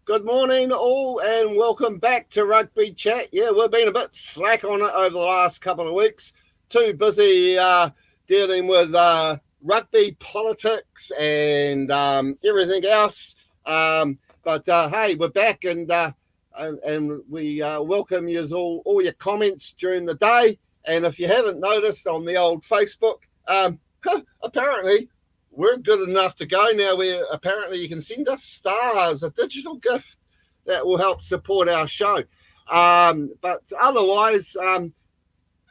Good morning, all, and welcome back to Rugby Chat. Yeah, we've been a bit slack on it over the last couple of weeks. Too busy dealing with rugby politics and everything else. But hey, we're back, and we welcome you all your comments during the day. And if you haven't noticed on the old Facebook, apparently we're good enough to go now. Apparently you can send us stars, a digital gift that will help support our show. But otherwise,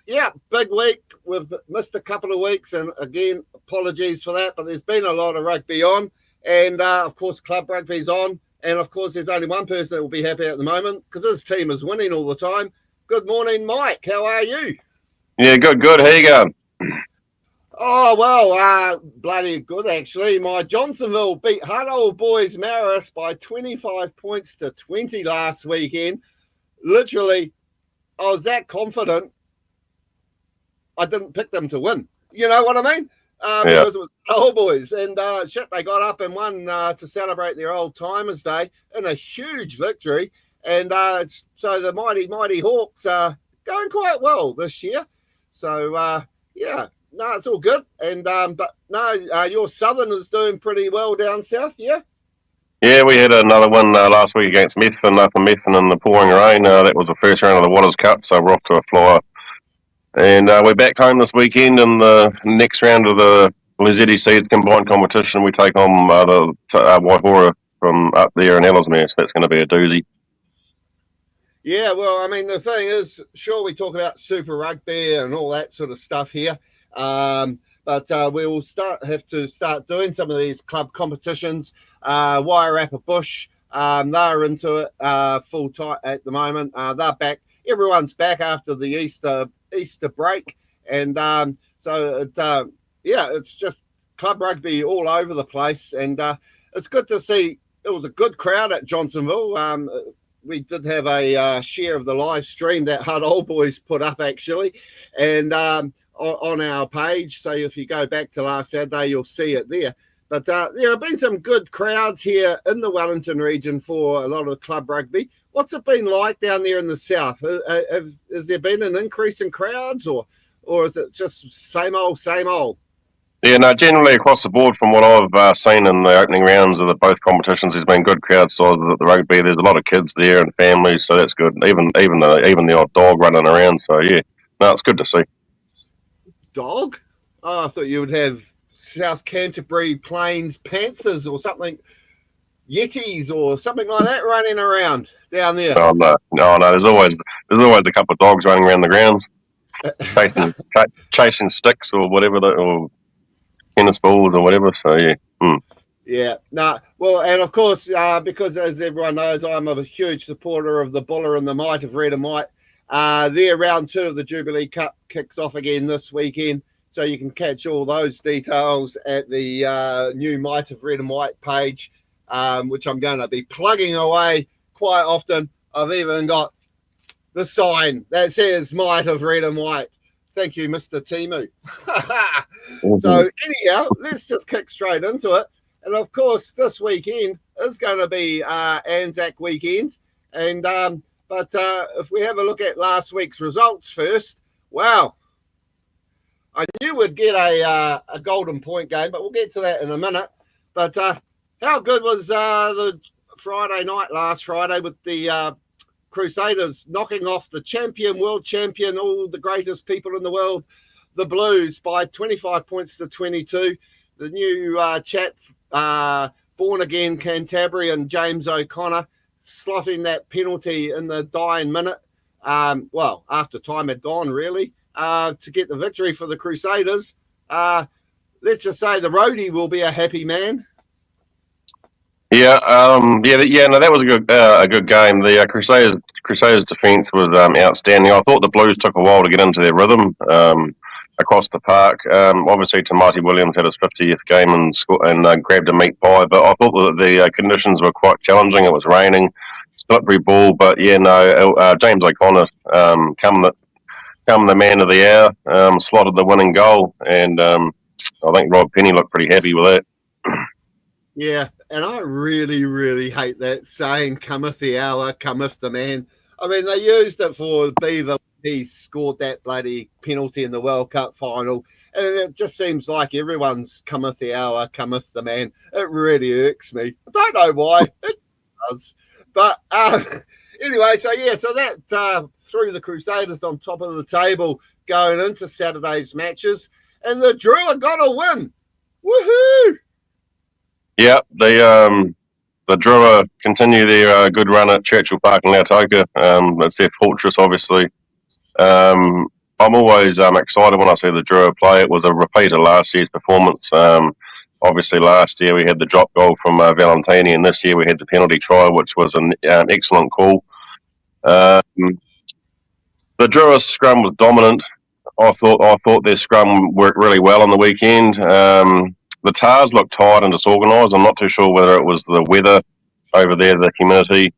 big week. We've missed a couple of weeks, and again, apologies for that. But there's been a lot of rugby on, and of course, club rugby's on. And of course, there's only one person that will be happy at the moment because his team is winning all the time. Good morning, Mike. How are you? Yeah, good. How you going? Oh, well, bloody good, actually. My Johnsonville beat Hull Boys Maris by 25 points to 20 last weekend. Literally, I was that confident I didn't pick them to win. You know what I mean? Because it was Hull Boys. And they got up and won to celebrate their old timers day in a huge victory. And so the mighty Hawks are going quite well this year. So, no, it's all good. And but no, your Southern is doing pretty well down south, yeah? Yeah, we had another win last week against Methven up in Methven in the pouring rain. That was the first round of the Waters Cup, so we're off to a flyer. And we're back home this weekend in the next round of the Blue Seeds combined competition. We take on the Waihora from up there in Ellesmere, so that's going to be a doozy. Yeah, well, I mean, the thing is, sure, we talk about Super Rugby and all that sort of stuff here. But we will have to start doing some of these club competitions. Wairarapa Bush, they're into it full time at the moment. They're back. Everyone's back after the Easter break, and it's just club rugby all over the place. And it's good to see. It was a good crowd at Johnsonville. We did have a share of the live stream that Hull Boys put up actually, and on our page. So if you go back to last Saturday, you'll see it there. But there have been some good crowds here in the Wellington region for a lot of club rugby. What's it been like down there in the south? Has there been an increase in crowds, or is it just same old, same old? Yeah, no, generally across the board from what I've seen in the opening rounds of both competitions, there's been good crowd sizes at the rugby. There's a lot of kids there and families, so that's good. Even the odd dog running around. So yeah, no, it's good to see. Dog? Oh, I thought you would have South Canterbury Plains Panthers or something, Yetis or something like that running around down there. Oh no, there's always a couple of dogs running around the grounds, chasing sticks or whatever, or tennis balls or whatever. So yeah. Yeah, no. Well, and of course, because as everyone knows, I'm a huge supporter of the Buller and the Might of Red and White. Their round 2 of the Jubilee Cup kicks off again this weekend, so you can catch all those details at the new Might of Red and White page, which I'm going to be plugging away quite often. I've even got the sign that says Might of Red and White. Thank you, Mr. Timu. So anyhow, let's just kick straight into it. And of course, this weekend is going to be Anzac weekend, and But if we have a look at last week's results first, wow. I knew we'd get a golden point game, but we'll get to that in a minute. But how good was the Friday night last Friday with the Crusaders knocking off the world champion, all the greatest people in the world, the Blues, by 25 points to 22. The new chap, born again Cantabrian James O'Connor, slotting that penalty in the dying minute, after time had gone, really, to get the victory for the Crusaders. Let's just say the roadie will be a happy man. Yeah, that was a good game. The Crusaders defence was outstanding. I thought the Blues took a while to get into their rhythm across the park. Obviously, Tamati Williams had his 50th game and grabbed a meat pie, but I thought that the conditions were quite challenging. It was raining, slippery ball, but James O'Connor, come the man of the hour, slotted the winning goal, and I think Rob Penny looked pretty happy with that. Yeah, and I really, really hate that saying, cometh the hour, cometh the man. I mean, they used it for Beaver. He scored that bloody penalty in the World Cup final. And it just seems like everyone's cometh the hour, cometh the man. It really irks me. I don't know why. It does. But anyway, so that threw the Crusaders on top of the table going into Saturday's matches. And the Drua got a win. Woohoo! Yeah, the Drua continue their good run at Churchill Park in Lautoka. That's their fortress, obviously. I'm always excited when I see the Drua play. It was a repeat of last year's performance. Obviously, last year we had the drop goal from Valentini, and this year we had the penalty try, which was an excellent call. The Drua scrum was dominant. I thought their scrum worked really well on the weekend. The Tars looked tired and disorganised. I'm not too sure whether it was the weather over there, the humidity.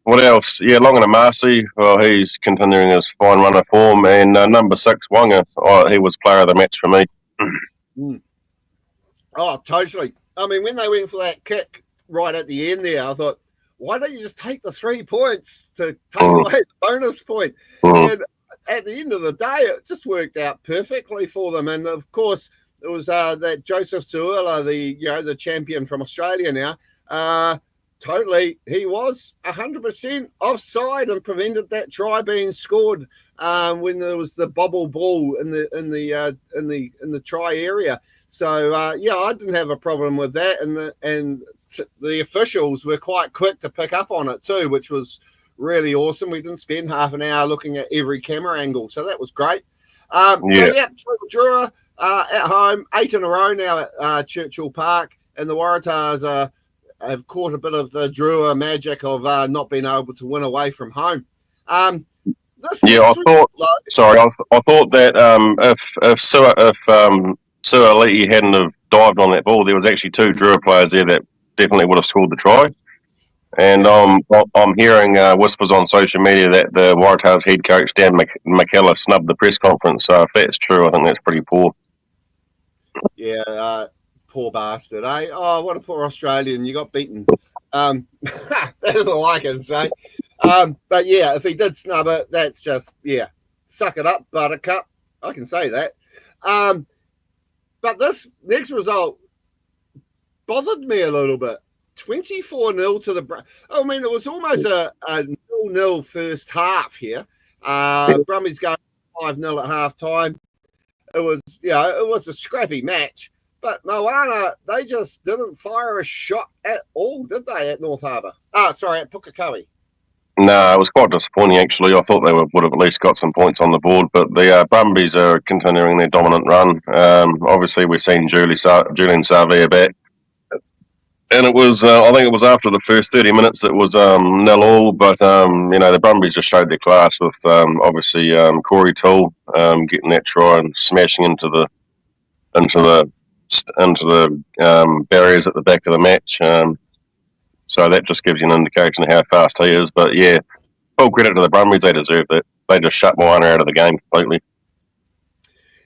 What else? Yeah, Longa Marcy. Well, he's continuing his fine run of form. And number 6, Wanga. He was player of the match for me. Oh, totally. I mean, when they went for that kick right at the end there, I thought, why don't you just take the 3 points to take away the bonus point? And at the end of the day, it just worked out perfectly for them. And of course, it was that Joseph Suula, the champion from Australia now. Totally, he was 100% offside and prevented that try being scored when there was the bobble ball in the try area. So I didn't have a problem with that, and the officials were quite quick to pick up on it too, which was really awesome. We didn't spend half an hour looking at every camera angle, so that was great. So Drua at home, 8 in a row now at Churchill Park, and the Waratahs have caught a bit of the Drua magic of not being able to win away from home. I thought that if Suaalii hadn't have dived on that ball, there was actually 2 Drua players there that definitely would have scored the try. And I'm hearing whispers on social media that the Waratahs head coach Dan McKellar snubbed the press conference. So if that's true, I think that's pretty poor. Yeah, poor bastard, eh? Oh, what a poor Australian. You got beaten. That's all I can say. But yeah, if he did snub it, that's just, suck it up, buttercup. I can say that. But this next result bothered me a little bit. 24-0 to the... I mean, it was almost a 0-0 first half here. Brumbies going 5-0 at half-time. It was a scrappy match. But Moana, they just didn't fire a shot at all, did they, at North Harbour? At Pukekohe. No, it was quite disappointing, actually. I thought they would have at least got some points on the board, but the Brumbies are continuing their dominant run. Obviously, we've seen Julian Savea back. And it was, I think it was after the first 30 minutes, it was 0-0, but, the Brumbies just showed their class with, obviously, Corey Toole getting that try and smashing into the barriers at the back of the match. So that just gives you an indication of how fast he is. But yeah, full credit to the Brumbies. They deserved it. They just shut Moana out of the game completely.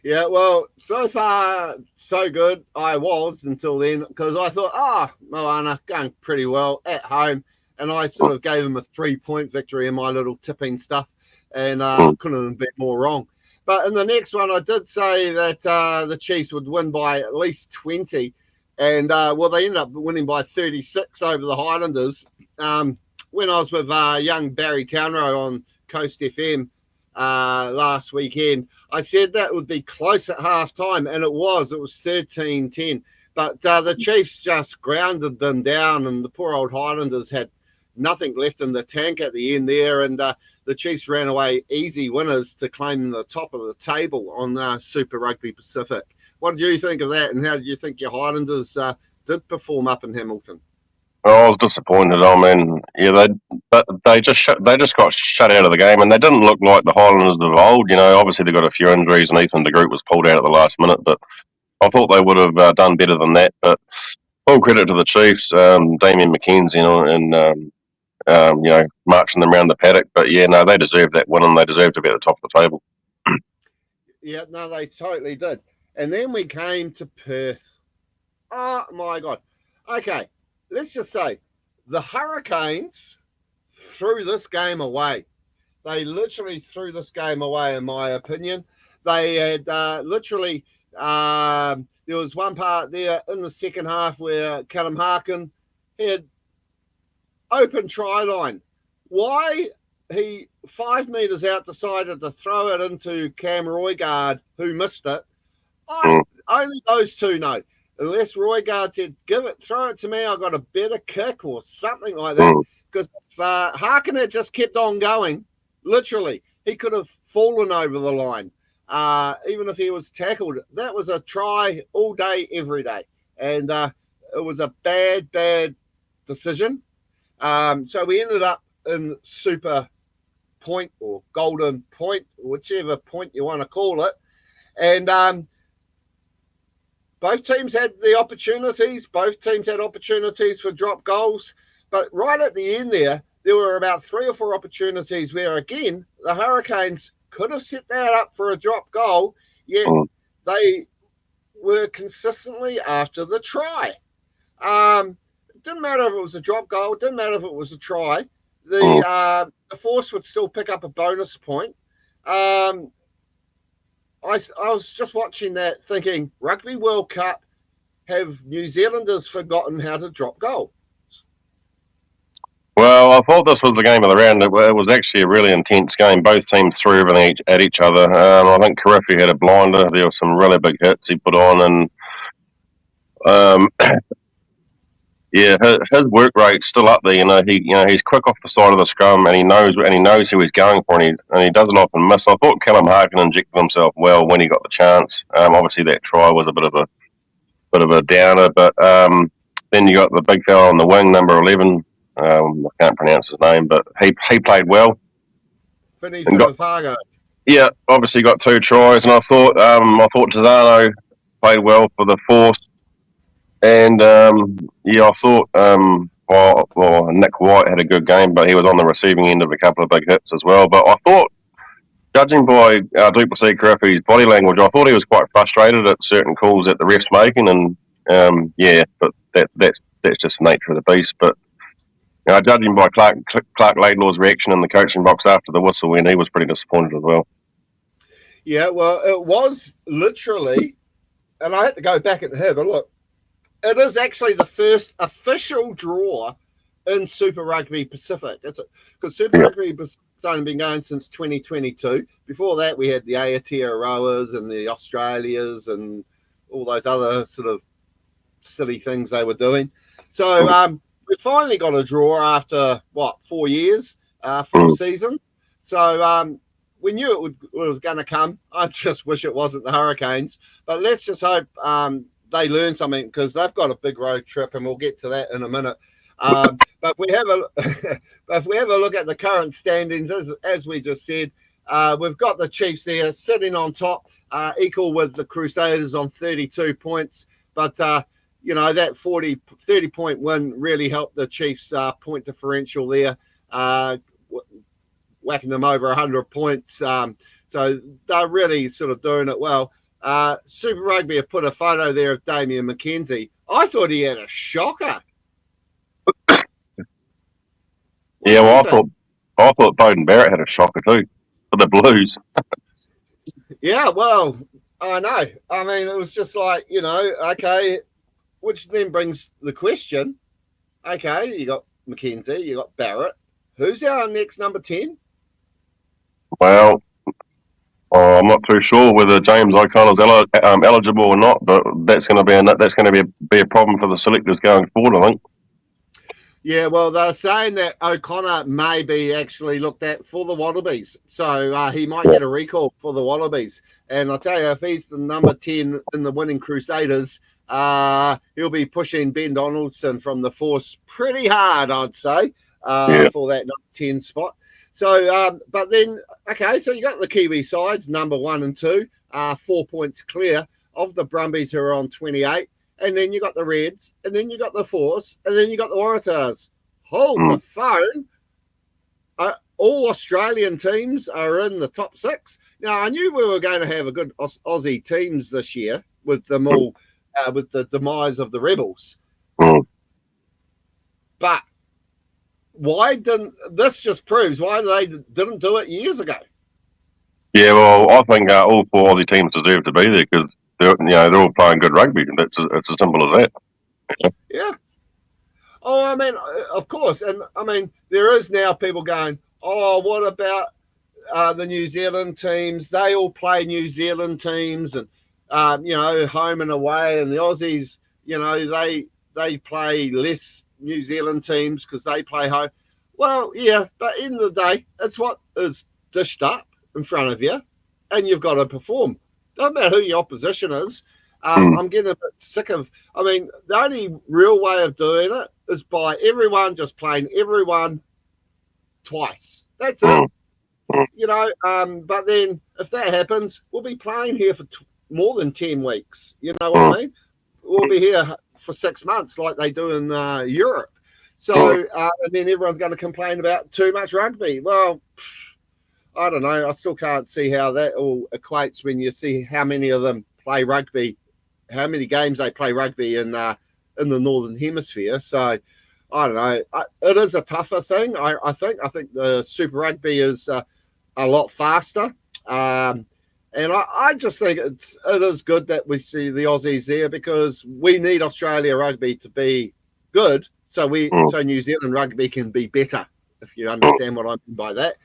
Yeah, well, so far, so good. I was until then, because I thought, Moana going pretty well at home. And I sort of gave them a 3-point victory in my little tipping stuff. And couldn't have been more wrong. But in the next one, I did say that the Chiefs would win by at least 20. And, they ended up winning by 36 over the Highlanders. When I was with young Barry Townrow on Coast FM last weekend, I said that would be close at halftime, and it was. It was 13-10. But the Chiefs just grounded them down, and the poor old Highlanders had nothing left in the tank at the end there, and the Chiefs ran away easy winners to claim the top of the table on Super Rugby Pacific. What did you think of that, and how did you think your Highlanders did perform up in Hamilton? Oh, I was disappointed. I mean, they just got shut out of the game, and they didn't look like the Highlanders of old. Obviously they got a few injuries, and Ethan de Groot was pulled out at the last minute, but I thought they would have done better than that. But full credit to the Chiefs, Damien McKenzie, and marching them around the paddock. But they deserved that win, and they deserved to be at the top of the table. Yeah, no, they totally did. And then we came to Perth. Oh, my God. Okay, let's just say the Hurricanes threw this game away. They literally threw this game away, in my opinion. They had literally, there was one part there in the second half where Callum Harkin had open try line. Why he 5 metres out decided to throw it into Cam Roigard, who missed it, only those two know. Unless Roigard said, throw it to me, I got a better kick or something like that. Because if Harkin had just kept on going, literally, he could have fallen over the line. Even if he was tackled, that was a try all day, every day. And it was a bad decision. So we ended up in super point or golden point, whichever point you want to call it. And both teams had the opportunities. Both teams had opportunities for drop goals. But right at the end there were about 3 or 4 opportunities where, again, the Hurricanes could have set that up for a drop goal, yet they were consistently after the try. It didn't matter if it was a drop goal. It didn't matter if it was a try. The Force would still pick up a bonus point. I was just watching that thinking, Rugby World Cup, have New Zealanders forgotten how to drop goal? Well, I thought this was the game of the round. It was actually a really intense game. Both teams threw everything at each other. I think Karifi had a blinder. There were some really big hits he put on, and yeah, his work rate's still up there. He's quick off the side of the scrum, and he knows who he's going for, and he doesn't often miss. I thought Callum Harkin injected himself well when he got the chance. Obviously, that try was a bit of a downer, but then you got the big fella on the wing, number 11. I can't pronounce his name, but he played well. Yeah, obviously got 2 tries, and I thought Tizano played well for the Force, and I thought Nick White had a good game, but he was on the receiving end of a couple of big hits as well. But I thought, judging by Duplessis Karifi's body language, I thought he was quite frustrated at certain calls that the refs making, and but that's just the nature of the beast. But judging by Clark Laidlaw's reaction in the coaching box after the whistle, and he was pretty disappointed as well. Yeah, well, it was literally, and I had to go back and have a look. It is actually the first official draw in Super Rugby Pacific. Because Super Rugby Pacific's only been going since 2022. Before that, we had the Aotearoas and the Australias and all those other sort of silly things they were doing. So we finally got a draw after, 4 years, 4 seasons. So we knew it was going to come. I just wish it wasn't the Hurricanes. But let's just hope they learn something, because they've got a big road trip, and we'll get to that in a minute. But if we have a look at the current standings, as we just said, we've got the Chiefs there sitting on top, equal with the Crusaders on 32 points. But that 30-point win really helped the Chiefs' point differential there, whacking them over 100 points. So they're really sort of doing it well. Super Rugby have put a photo there of Damian McKenzie. I thought he had a shocker. Yeah, well, I thought Bowden Barrett had a shocker too for the Blues. Yeah, well, I know. I mean, it was just like, okay, which then brings the question. Okay, you got McKenzie, you got Barrett. Who's our next number 10? Well, I'm not too sure whether James O'Connor's eligible or not, but that's going to be a problem for the selectors going forward, I think. Yeah, well, they're saying that O'Connor may be actually looked at for the Wallabies. So he might get a recall for the Wallabies. And I'll tell you, if he's the number 10 in the winning Crusaders, he'll be pushing Ben Donaldson from the Force pretty hard, I'd say, for that number 10 spot. So, but then, okay, so you got the Kiwi sides, number 1 and 2, 4 points clear of the Brumbies, who are on 28. And then you got the Reds, and then you got the Force, and then you got the Waratahs. Hold the phone. All Australian teams are in the top 6. Now, I knew we were going to have a good Aussie teams this year with them all with the demise of the Rebels. Mm. But why didn't this just proves why they didn't do it years ago? Yeah, well, I think all 4 Aussie teams deserve to be there because they're all playing good rugby. It's as simple as that. Yeah. Oh, I mean, of course, and I mean, there is now people going, oh, what about the New Zealand teams? They all play New Zealand teams, and home and away, and the Aussies, they play less New Zealand teams because they play home. Well, yeah, but in the day, it's what is dished up in front of you, and you've got to perform. Doesn't matter who your opposition is. I'm getting a bit sick of. I mean, the only real way of doing it is by everyone just playing everyone twice. That's it. But then if that happens, we'll be playing here for more than 10 weeks. You know what I mean? We'll be here for 6 months like they do in Europe. So, and then everyone's going to complain about too much rugby. Well, I don't know. I still can't see how that all equates when you see how many of them play rugby, how many games they play rugby in the Northern Hemisphere. So, I don't know. It is a tougher thing, I think. I think the Super Rugby is a lot faster. And I just think it is good that we see the Aussies there because we need Australia rugby to be good. So New Zealand rugby can be better, if you understand what I mean by that.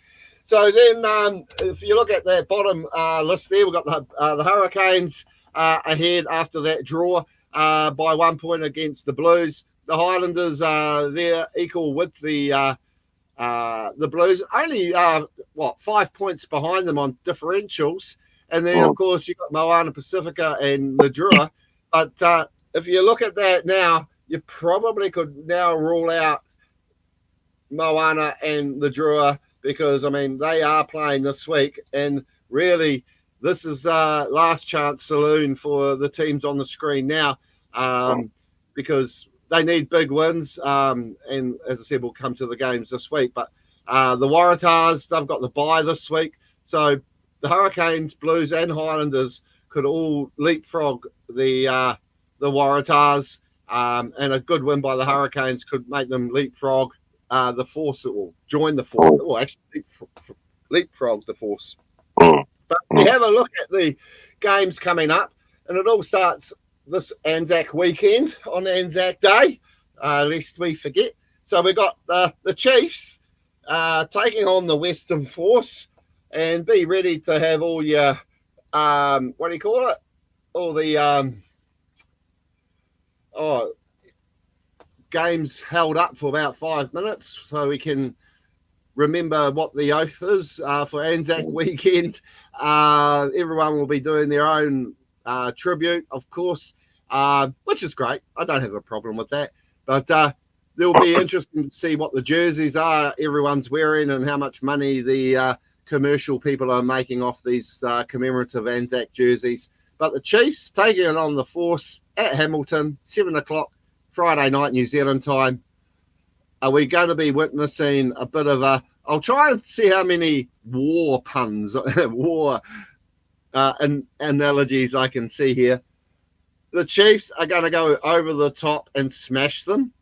So then if you look at that bottom list there, we've got the Hurricanes ahead after that draw by 1 point against the Blues. The Highlanders they're equal with the Blues, only 5 points behind them on differentials, and then of course you've got Moana Pacifica and the Drua. But if you look at that now, you probably could now rule out Moana and the Drua because I mean they are playing this week, and really this is last chance saloon for the teams on the screen now because they need big wins, and as I said, we'll come to the games this week. But the Waratahs, they've got the bye this week. So the Hurricanes, Blues and Highlanders could all leapfrog the Waratahs, and a good win by the Hurricanes could make them leapfrog the Force, or join the Force, or actually leapfrog the Force. But we have a look at the games coming up, and it all starts this Anzac weekend on Anzac Day, lest we forget. So we got the Chiefs taking on the Western Force, and be ready to have all your what do you call it? All the games held up for about 5 minutes, so we can remember what the oath is for Anzac weekend. Everyone will be doing their own tribute, of course, which is great. I don't have a problem with that. But it'll be interesting to see what the jerseys are everyone's wearing and how much money the commercial people are making off these commemorative Anzac jerseys. But the Chiefs taking it on the Force at Hamilton, 7 o'clock, Friday night, New Zealand time. Are we going to be witnessing a bit of a... I'll try and see how many war puns, analogies I can see here. The Chiefs are going to go over the top and smash them.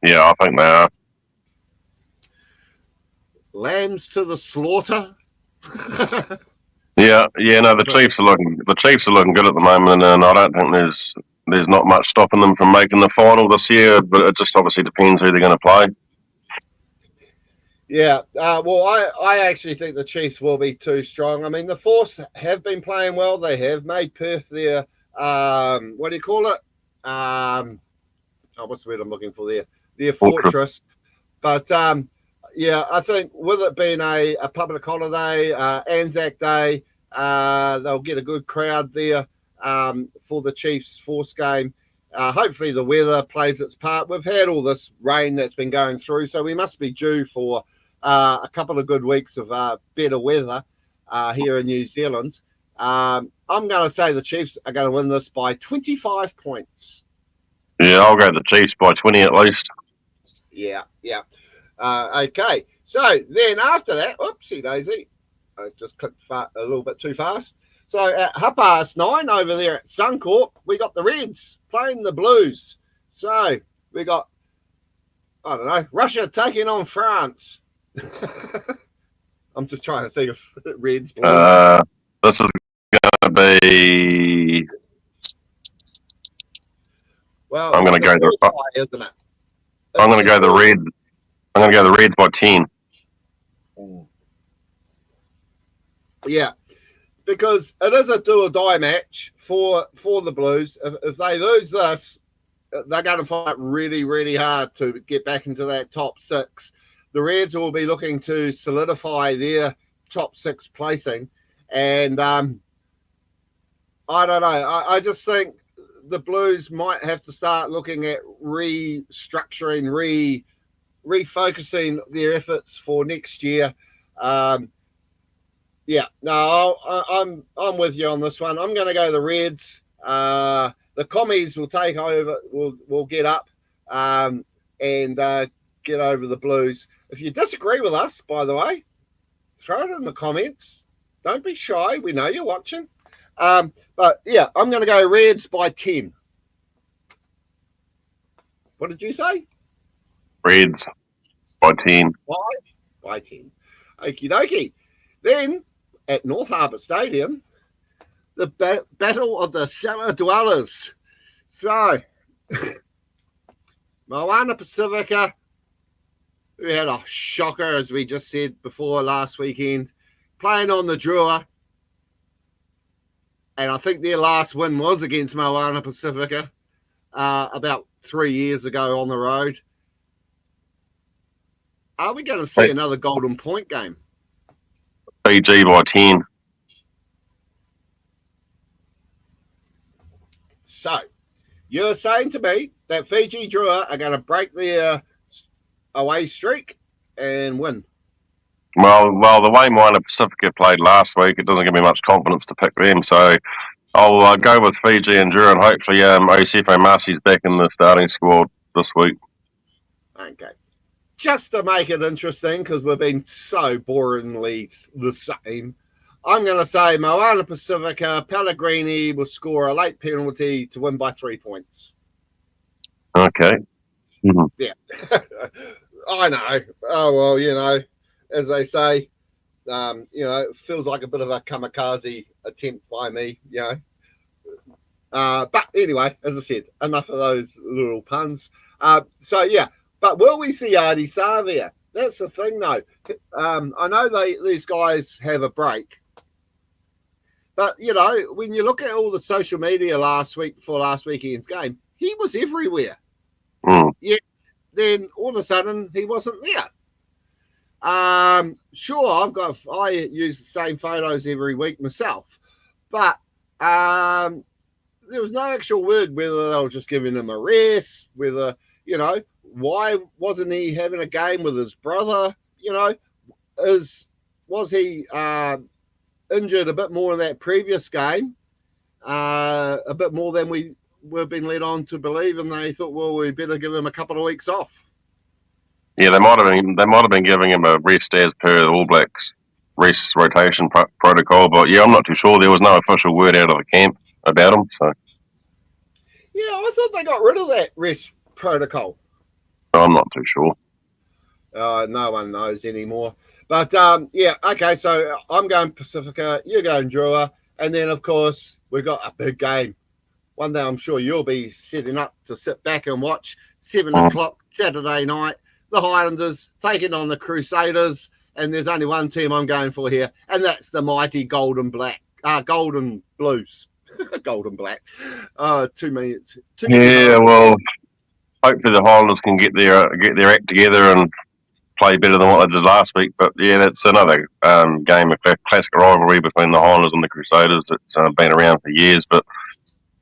Yeah, I think they are. Lambs to the slaughter. No, the Chiefs are looking good at the moment, and I don't think there's not much stopping them from making the final this year. But it just obviously depends who they're going to play. Yeah, well, I actually think the Chiefs will be too strong. I mean, the Force have been playing well. They have made Perth their what do you call it? What's the word I'm looking for there? Their fortress. But I think with it being a public holiday, Anzac Day, they'll get a good crowd there for the Chiefs Force game. Hopefully the weather plays its part. We've had all this rain that's been going through, so we must be due for a couple of good weeks of better weather here in New Zealand. I'm going to say the Chiefs are going to win this by 25 points. Yeah, I'll go the Chiefs by 20 at least. Yeah. Okay, so then after that, oopsie daisy, I just clicked a little bit too fast. So at 9:30 over there at Suncorp, we got the Reds playing the Blues. So we got, I don't know, Russia taking on France. I'm just trying to think of Reds. Blues. This is going to be. Well, I'm going to go the. isn't it? I'm going to go the Reds. I'm going to go the Reds by 10. Yeah, because it is a do or die match for the Blues. If they lose this, they're going to fight really, really hard to get back into that top 6. The Reds will be looking to solidify their top 6 placing. And I don't know. I just think the Blues might have to start looking at restructuring, refocusing their efforts for next year. Yeah, no, I'm with you on this one. I'm going to go the Reds. The Commies will take over, will get up and get over the Blues. If you disagree with us, by the way, throw it in the comments. Don't be shy. We know you're watching. But yeah, I'm going to go Reds by 10. What did you say? Reds by 10. By 10. Okie dokie. Then at North Harbour Stadium, the Battle of the Cellar Dwellers. So, Moana Pacifica, who had a shocker, as we just said before last weekend, playing on the Drua. And I think their last win was against Moana Pacifica about 3 years ago on the road. Are we going to see another Golden Point game? Fiji by 10. So, you're saying to me that Fiji Drua are going to break their away streak and win? Well, the way Moana Pacifica played last week, it doesn't give me much confidence to pick them. So I'll go with Fiji and Drua, and hopefully Osefo Masi's back in the starting squad this week. Okay. Just to make it interesting, because we've been so boringly the same, I'm going to say Moana Pacifica, Pellegrini will score a late penalty to win by 3 points. Okay. Mm-hmm. Yeah. I know. Oh, well, as they say, it feels like a bit of a kamikaze attempt by me, But anyway, as I said, enough of those little puns. So, yeah. But will we see Ardie Savia? That's the thing, though. I know these guys have a break. But, when you look at all the social media last weekend's game, he was everywhere. Mm. Yeah. Then all of a sudden, he wasn't there. Sure, I use the same photos every week myself. But there was no actual word whether they were just giving him a rest, whether, why wasn't he having a game with his brother? Was he injured a bit more in that previous game? A bit more than we've been led on to believe, and they thought, well, we better give him a couple of weeks off. Yeah, they might have been giving him a rest as per the All Blacks rest rotation protocol, but yeah, I'm not too sure. There was no official word out of the camp about him. So yeah, I thought they got rid of that rest protocol. I'm not too sure. No one knows anymore. But yeah, okay. So I'm going Pacifica, you're going Drua, and then of course we've got a big game. One day I'm sure you'll be setting up to sit back and watch 7 o'clock Saturday night. The Highlanders taking on the Crusaders, and there's only one team I'm going for here, and that's the mighty Golden Blues. Golden Black. 2 minutes. Yeah, well, hopefully the Highlanders can get their act together and play better than what they did last week. But yeah, that's another game, a classic rivalry between the Highlanders and the Crusaders. It's been around for years. But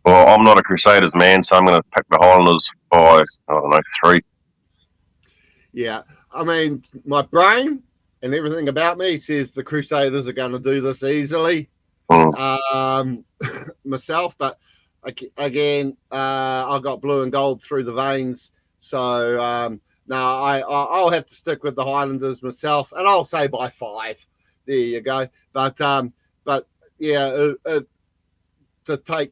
well, I'm not a Crusaders man, so I'm going to pick the Highlanders by 3. Yeah, I mean, my brain and everything about me says the Crusaders are going to do this easily. Myself, but again, I got blue and gold through the veins, so no, I'll have to stick with the Highlanders myself, and I'll say by 5. There you go. But to take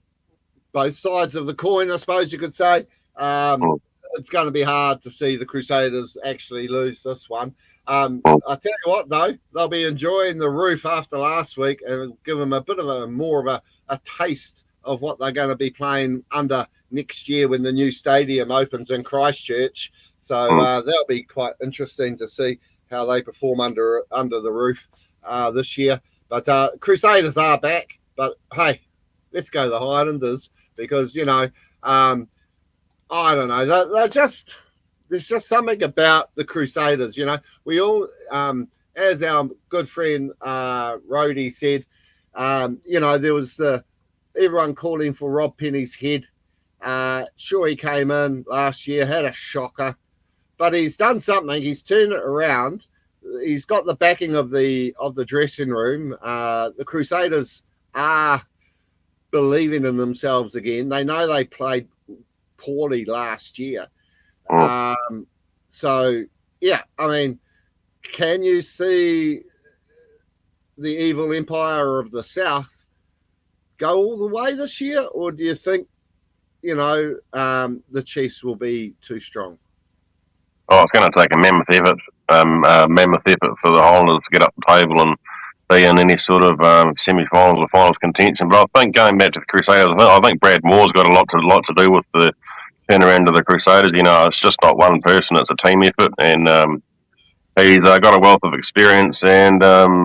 both sides of the coin, I suppose you could say. It's going to be hard to see the Crusaders actually lose this one. I tell you what, though, they'll be enjoying the roof after last week, and it'll give them a bit of more of a taste of what they're going to be playing under next year when the new stadium opens in Christchurch. So that'll be quite interesting to see how they perform under the roof this year. But Crusaders are back. But hey, let's go the Highlanders because I don't know. There's just something about the Crusaders. We all, as our good friend Rhodey said, there was everyone calling for Rob Penny's head. Sure, he came in last year, had a shocker, but he's done something. He's turned it around. He's got the backing of the dressing room. The Crusaders are believing in themselves again. They know they played poorly last year. So, yeah, I mean, can you see the evil empire of the South go all the way this year? Or do you think, the Chiefs will be too strong? Oh, it's going to take a mammoth effort for the Highlanders to get up the table and be in any sort of semi-finals or finals contention. But I think going back to the Crusaders, I think Brad Moore's got a lot to do with the turnaround of the Crusaders. It's just not one person; it's a team effort, and he's got a wealth of experience. And I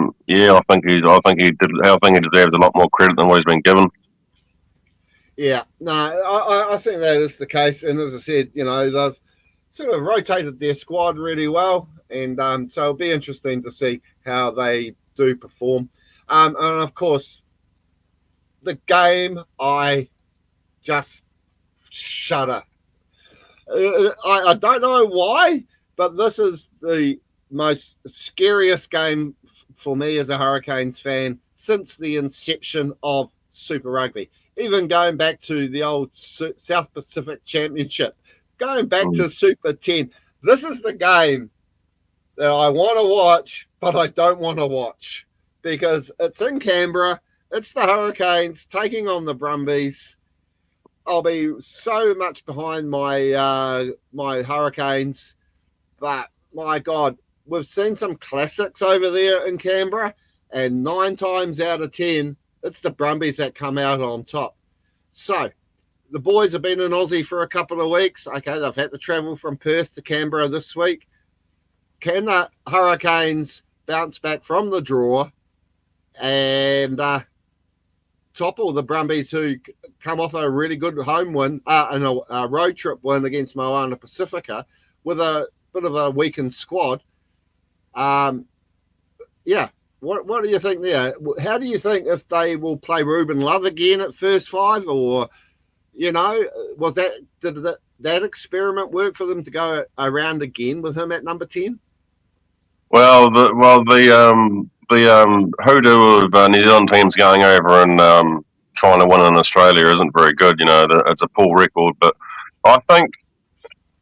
think he deserves a lot more credit than what he's been given. Yeah, no, I think that is the case. And as I said, they've sort of rotated their squad really well, and so it'll be interesting to see how they do perform. And of course, the game, I just shudder. I don't know why, but this is the most scariest game for me as a Hurricanes fan since the inception of Super Rugby. Even going back to the old South Pacific Championship, going back to Super 10. This is the game that I want to watch, but I don't want to watch because it's in Canberra. It's the Hurricanes taking on the Brumbies. I'll be so much behind my my Hurricanes, but my God, we've seen some classics over there in Canberra, and 9 times out of 10, it's the Brumbies that come out on top. So the boys have been in Aussie for a couple of weeks. Okay, they've had to travel from Perth to Canberra this week. Can the Hurricanes bounce back from the draw and topple the Brumbies, who come off a really good home win and a road trip win against Moana Pacifica with a bit of a weakened squad? What do you think there? How do you think if they will play Ruben Love again at first 5, or did that experiment work for them to go around again with him at number 10? Well, the hoodoo of New Zealand teams going over and trying to win in Australia isn't very good. It's a poor record. But I think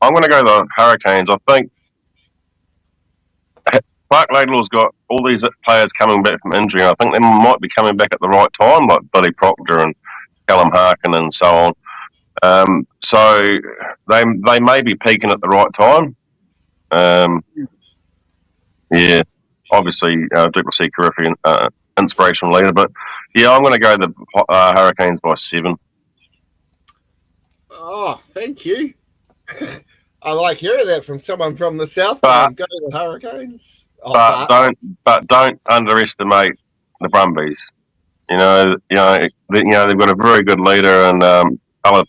I'm going to go the Hurricanes. I think Clark Laidlaw's got all these players coming back from injury, and I think they might be coming back at the right time, like Billy Proctor and Callum Harkin and so on. So they may be peaking at the right time. Obviously, Duplessis Carriffy, inspirational leader. But, I'm going to go the Hurricanes by 7. Oh, thank you. I like hearing that from someone from the South. But, go to the Hurricanes. Don't underestimate the Brumbies. They've got a very good leader, and Alan,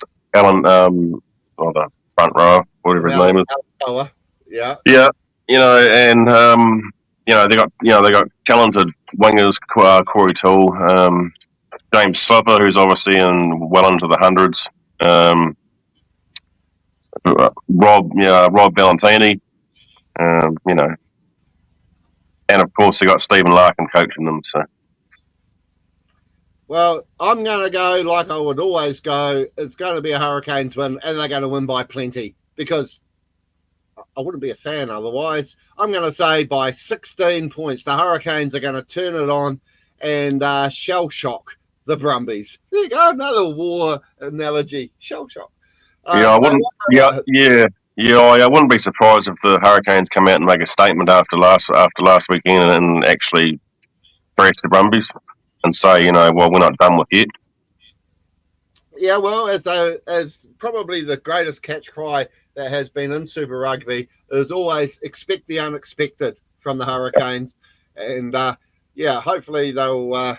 the front row, whatever his name is. Yeah. And they got talented wingers, Corey Toole, James Slipper, who's obviously well into the hundreds, Rob Valentini, and of course they got Stephen Larkin coaching them. So, well, I'm going to go like I would always go. It's going to be a Hurricanes win, and they're going to win by plenty because I wouldn't be a fan otherwise. I'm going to say by 16 points, the Hurricanes are going to turn it on and shell shock the Brumbies. There you go, another war analogy. Shell shock. Yeah, I wouldn't. I wouldn't be surprised if the Hurricanes come out and make a statement after last weekend and actually thrash the Brumbies and say, well, we're not done with yet. Yeah, well, as probably the greatest catch cry that has been in Super Rugby is always expect the unexpected from the Hurricanes, and hopefully they'll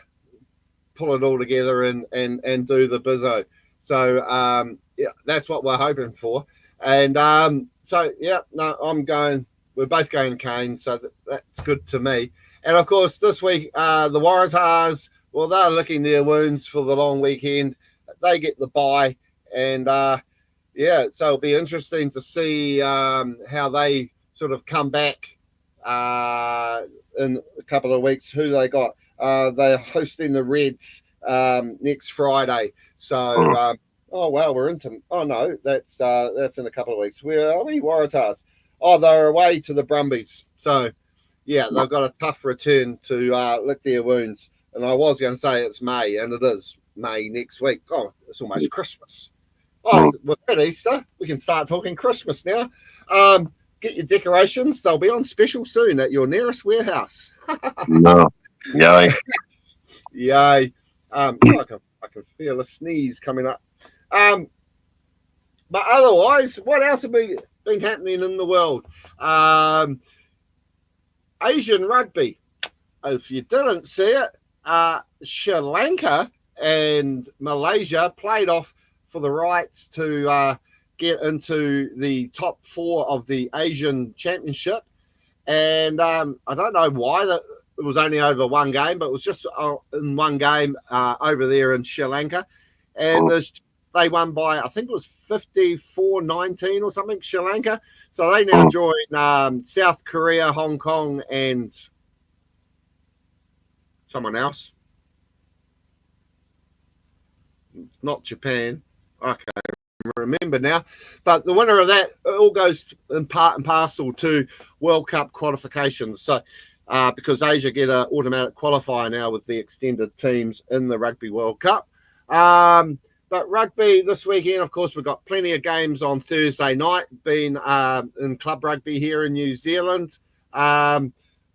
pull it all together and do the bizzo. So that's what we're hoping for. And I'm going. We're both going Canes, so that's good to me. And of course, this week the Waratahs, well, they're licking their wounds for the long weekend. They get the bye, and so it'll be interesting to see how they sort of come back in a couple of weeks. Who they got? They're hosting the Reds next Friday. So, we're into. Oh no, that's in a couple of weeks. Where are we? Waratahs. Oh, they're away to the Brumbies. So, yeah, they've got a tough return to lick their wounds. And I was going to say it's May, and it is May next week. Oh, it's almost Christmas. Oh, with that Easter, we can start talking Christmas now. Get your decorations. They'll be on special soon at your nearest warehouse. No. Yay. Yay. I can feel a sneeze coming up. But otherwise, what else have been happening in the world? Asian rugby. If you didn't see it, Sri Lanka and Malaysia played off for the rights to get into the top 4 of the Asian Championship. And I don't know why that it was only over one game, but it was just in one game over there in Sri Lanka. And they won by, I think it was 54-19 or something, Sri Lanka. So they now join South Korea, Hong Kong, and someone else. Not Japan. Okay, remember now. But the winner of that all goes in part and parcel to World Cup qualifications. So because Asia get an automatic qualifier now with the extended teams in the Rugby World Cup. But rugby this weekend, of course, we've got plenty of games on Thursday night, being in club rugby here in New Zealand. I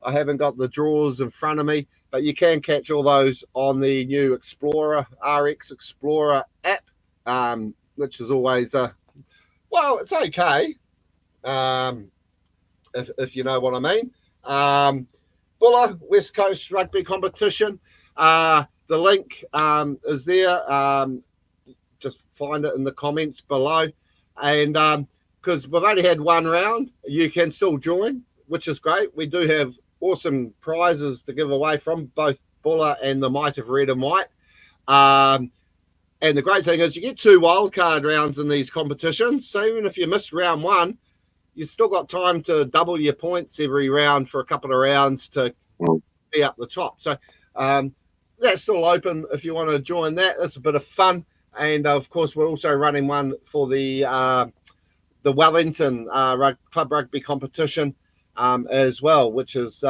haven't got the draws in front of me, but you can catch all those on the new Explorer, RX Explorer app, which is always, it's okay, if you know what I mean. Buller, West Coast Rugby Competition. The link is there. Just find it in the comments below. And because we've only had one round, you can still join, which is great. We do have awesome prizes to give away from both Buller and the Might of Red and White. And the great thing is you get 2 wildcard rounds in these competitions. So even if you miss round 1, you've still got time to double your points every round for a couple of rounds to be up the top. So that's still open if you want to join that. It's a bit of fun. And, of course, we're also running one for the Wellington Club Rugby competition as well, which has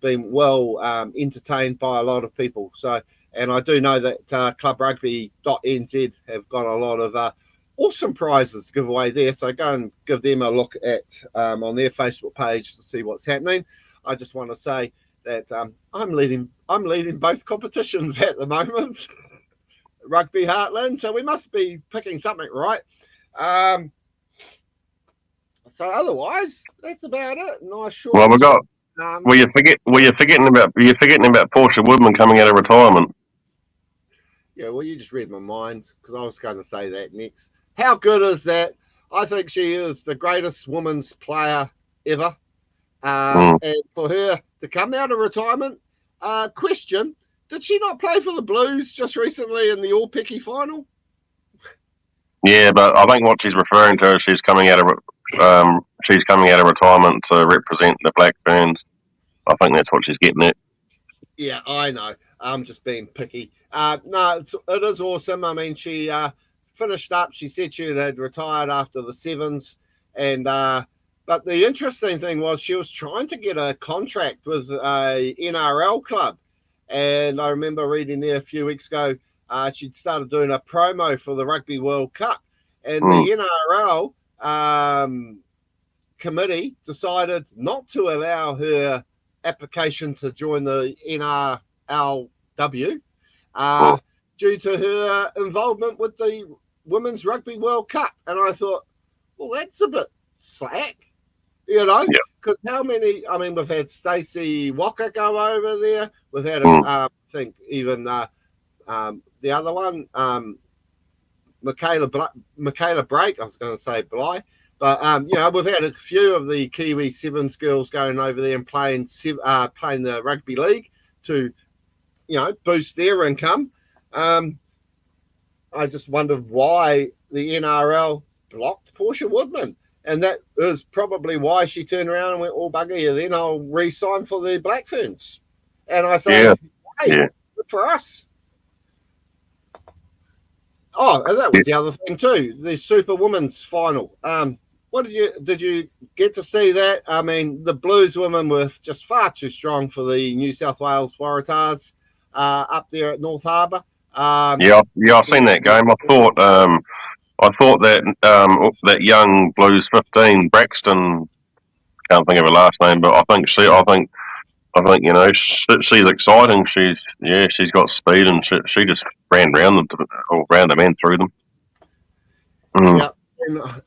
been well entertained by a lot of people. So, and I do know that clubrugby.nz have got a lot of awesome prizes to give away there. So go and give them a look at on their Facebook page to see what's happening. I just want to say that I'm leading both competitions at the moment. Rugby Heartland, so we must be picking something right. So otherwise, that's about it. Nice short. Well, we got. Were you forgetting about Portia Woodman coming out of retirement? Yeah, well, you just read my mind because I was going to say that next. How good is that? I think she is the greatest women's player ever. And for her to come out of retirement, question. Did she not play for the Blues just recently in the All Picky final? Yeah, but I think what she's referring to is she's coming out of retirement to represent the Black Ferns. I think that's what she's getting at. Yeah, I know. I'm just being picky. No, it is awesome. I mean, she finished up. She said she had retired after the Sevens, and but the interesting thing was she was trying to get a contract with a NRL club. And I remember reading there a few weeks ago, she'd started doing a promo for the Rugby World Cup, and the NRL committee decided not to allow her application to join the NRLW due to her involvement with the Women's Rugby World Cup. And I thought, well, that's a bit slack, because how many, I mean, we've had Stacey Walker go over there. We've had, I think, even the other one, Michaela Brake, I was going to say Bly. But, we've had a few of the Kiwi Sevens girls going over there and playing the rugby league to, boost their income. I just wondered why the NRL blocked Portia Woodman. And that is probably why she turned around and went, oh, bugger you, then I'll re-sign for the Black Ferns. And I say, good for us. Oh, and that was the other thing too, the Super Women's final. What did you get to see that? I mean, the Blues women were just far too strong for the New South Wales Waratahs up there at North Harbour. I've seen that game. I thought that that young Blues 15 Braxton, can't think of her last name, but I think she's exciting. She's got speed, and she just ran round them and through them. Yeah,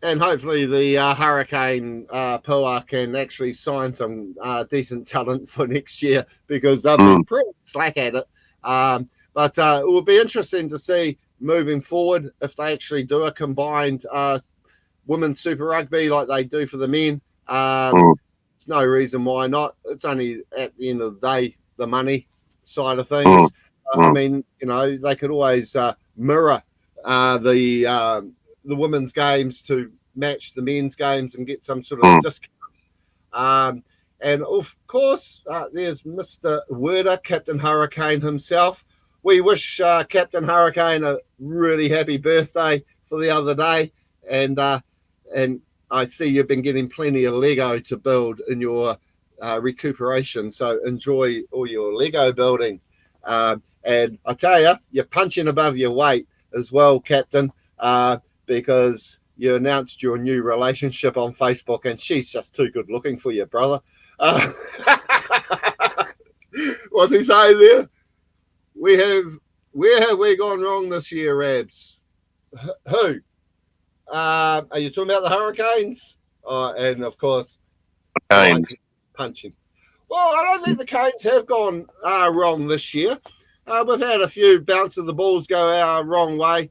and hopefully the Hurricane Pua can actually sign some decent talent for next year, because they've been pretty slack at it. But it will be interesting to see moving forward if they actually do a combined women's Super Rugby like they do for the men. There's no reason why not. It's only at the end of the day the money side of things. I mean, they could always mirror the women's games to match the men's games and get some sort of discount. And of course, there's Mr. Werder, Captain Hurricane himself. We wish Captain Hurricane a really happy birthday for the other day, and I see you've been getting plenty of Lego to build in your recuperation, so enjoy all your Lego building. And I tell you, you're punching above your weight as well, Captain, because you announced your new relationship on Facebook, and she's just too good looking for you, brother. What's he saying there? Where have we gone wrong this year, Rabs? Who? Are you talking about the Hurricanes? And of course, Canes. Punching. Well, I don't think the Canes have gone wrong this year. We've had a few bounce of the balls go our wrong way.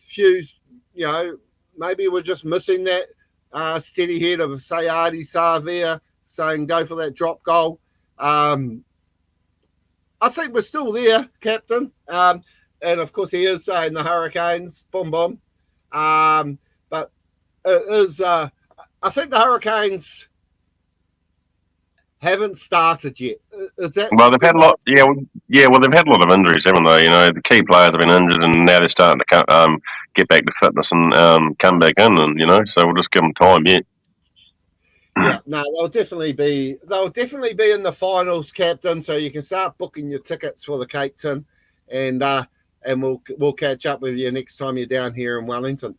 Few, maybe we're just missing that steady head of Sayadi Savia saying go for that drop goal. I think we're still there, Captain. And of course, he is saying the Hurricanes, boom, boom. But it is, I think the Hurricanes haven't started yet. Well, they've had a lot. Well, they've had a lot of injuries, haven't they? The key players have been injured, and now they're starting to get back to fitness and come back in, and so we'll just give them time yet. Yeah, no, they'll definitely be in the finals, Captain. So you can start booking your tickets for the Cape Tin, and we'll catch up with you next time you're down here in Wellington.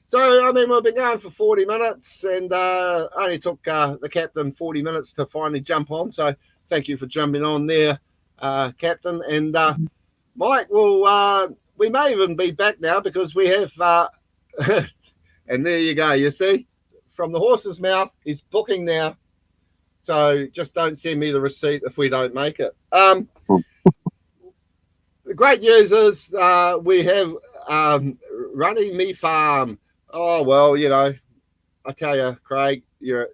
So I mean, we've been going for 40 minutes, and only took the Captain 40 minutes to finally jump on. So thank you for jumping on there, Captain. And Mike, well, we may even be back now because we have, and there you go. You see. From the horse's mouth, he's booking now. So just don't send me the receipt if we don't make it. The great news is we have Running Me Farm. Oh well, I tell you, Craig, you're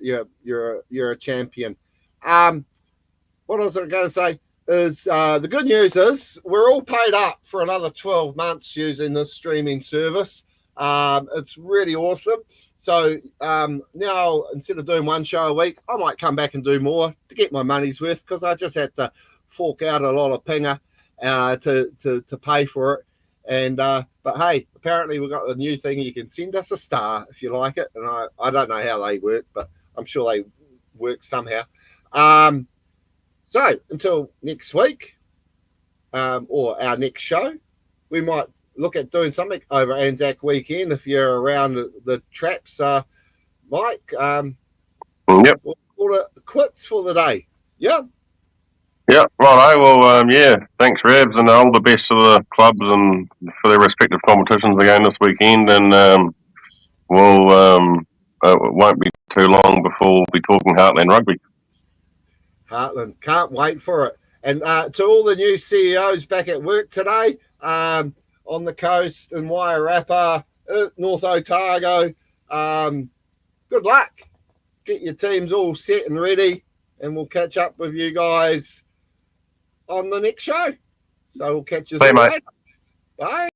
a champion. What I was going to say is the good news is we're all paid up for another 12 months using this streaming service. It's really awesome. So now, instead of doing one show a week, I might come back and do more to get my money's worth, because I just had to fork out a lot of pinger to pay for it. And but hey, apparently we've got a new thing. You can send us a star if you like it, and I don't know how they work, but I'm sure they work somehow. So until next week, or our next show. We might look at doing something over Anzac weekend if you're around the traps, Mike. Yep. We'll call it quits for the day. Yeah. Yeah, right. Well, yeah. Thanks, Rebs, and all the best to the clubs and for their respective competitions again this weekend. And it won't be too long before we'll be talking Heartland Rugby. Heartland, can't wait for it. And to all the new CEOs back at work today, on the coast in Wairarapa, North Otago, good luck. Get your teams all set and ready, and we'll catch up with you guys on the next show. So we'll catch you See you, mate. later. Bye.